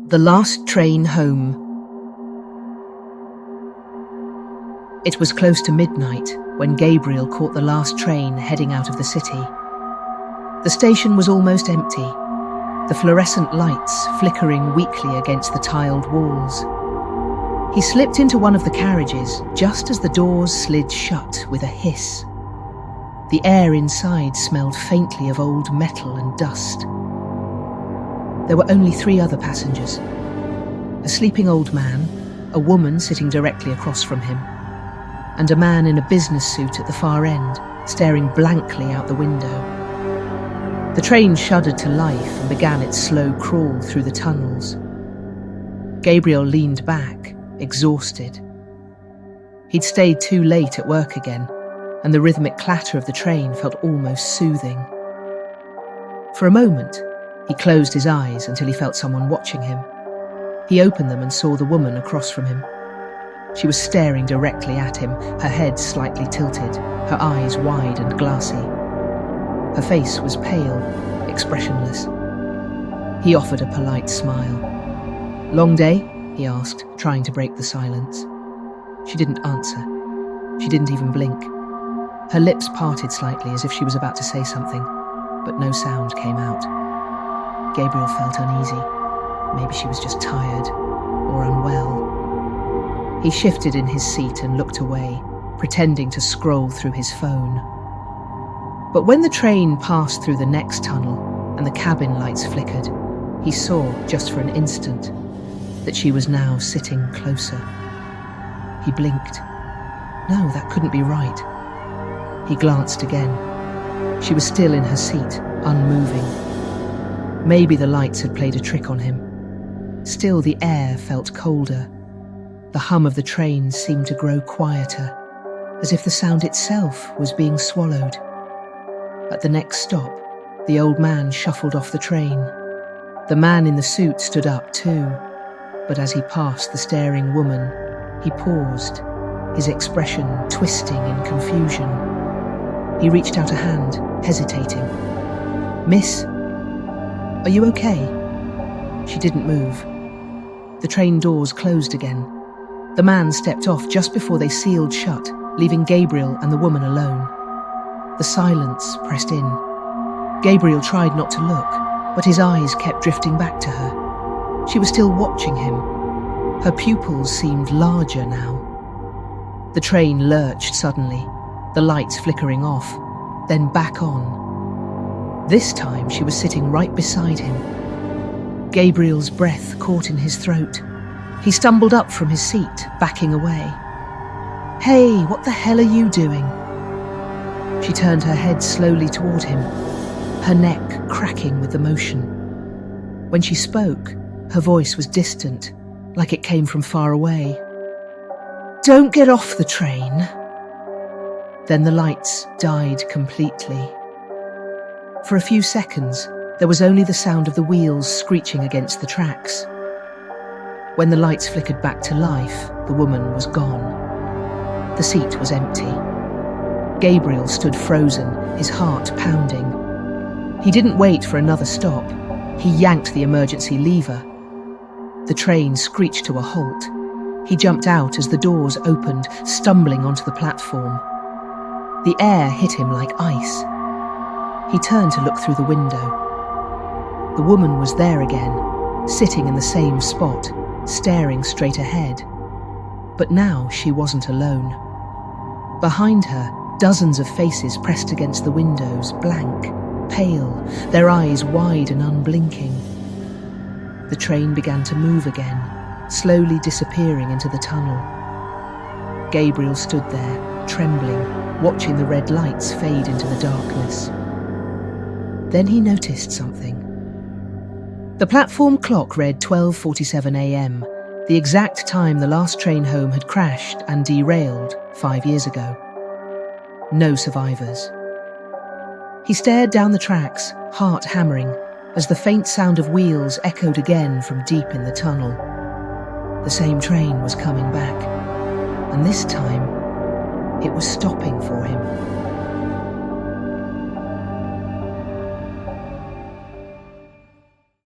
The last train home. It was close to midnight when Gabriel caught the last train heading out of the city. The station was almost empty, the fluorescent lights flickering weakly against the tiled walls. He slipped into one of the carriages just as the doors slid shut with a hiss. The air inside smelled faintly of old metal and dust. There were only 3 other passengers. A sleeping old man, a woman sitting directly across from him, and a man in a business suit at the far end, staring blankly out the window. The train shuddered to life and began its slow crawl through the tunnels. Gabriel leaned back, exhausted. He'd stayed too late at work again, and the rhythmic clatter of the train felt almost soothing. For a moment, he closed his eyes until he felt someone watching him. He opened them and saw the woman across from him. She was staring directly at him, her head slightly tilted, her eyes wide and glassy. Her face was pale, expressionless. He offered a polite smile. "Long day?" he asked, trying to break the silence. She didn't answer. She didn't even blink. Her lips parted slightly as if she was about to say something, but no sound came out. Gabriel felt uneasy. Maybe she was just tired or unwell. He shifted in his seat and looked away, pretending to scroll through his phone. But when the train passed through the next tunnel and the cabin lights flickered, he saw, just for an instant, that she was now sitting closer. He blinked. No, that couldn't be right. He glanced again. She was still in her seat, unmoving. Maybe the lights had played a trick on him. Still, the air felt colder. The hum of the train seemed to grow quieter, as if the sound itself was being swallowed. At the next stop, the old man shuffled off the train. The man in the suit stood up too, but as he passed the staring woman, he paused, his expression twisting in confusion. He reached out a hand, hesitating. "Miss, are you okay?" She didn't move. The train doors closed again. The man stepped off just before they sealed shut, leaving Gabriel and the woman alone. The silence pressed in. Gabriel tried not to look, but his eyes kept drifting back to her. She was still watching him. Her pupils seemed larger now. The train lurched suddenly, the lights flickering off, then back on. This time she was sitting right beside him. Gabriel's breath caught in his throat. He stumbled up from his seat, backing away. "Hey, what the hell are you doing?" She turned her head slowly toward him, her neck cracking with the motion. When she spoke, her voice was distant, like it came from far away. "Don't get off the train." Then the lights died completely. For a few seconds, there was only the sound of the wheels screeching against the tracks. When the lights flickered back to life, the woman was gone. The seat was empty. Gabriel stood frozen, his heart pounding. He didn't wait for another stop. He yanked the emergency lever. The train screeched to a halt. He jumped out as the doors opened, stumbling onto the platform. The air hit him like ice. He turned to look through the window. The woman was there again, sitting in the same spot, staring straight ahead. But now she wasn't alone. Behind her, dozens of faces pressed against the windows, blank, pale, their eyes wide and unblinking. The train began to move again, slowly disappearing into the tunnel. Gabriel stood there, trembling, watching the red lights fade into the darkness. Then he noticed something. The platform clock read 12:47 a.m., the exact time the last train home had crashed and derailed 5 years ago. No survivors. He stared down the tracks, heart hammering, as the faint sound of wheels echoed again from deep in the tunnel. The same train was coming back, and this time it was stopping for him.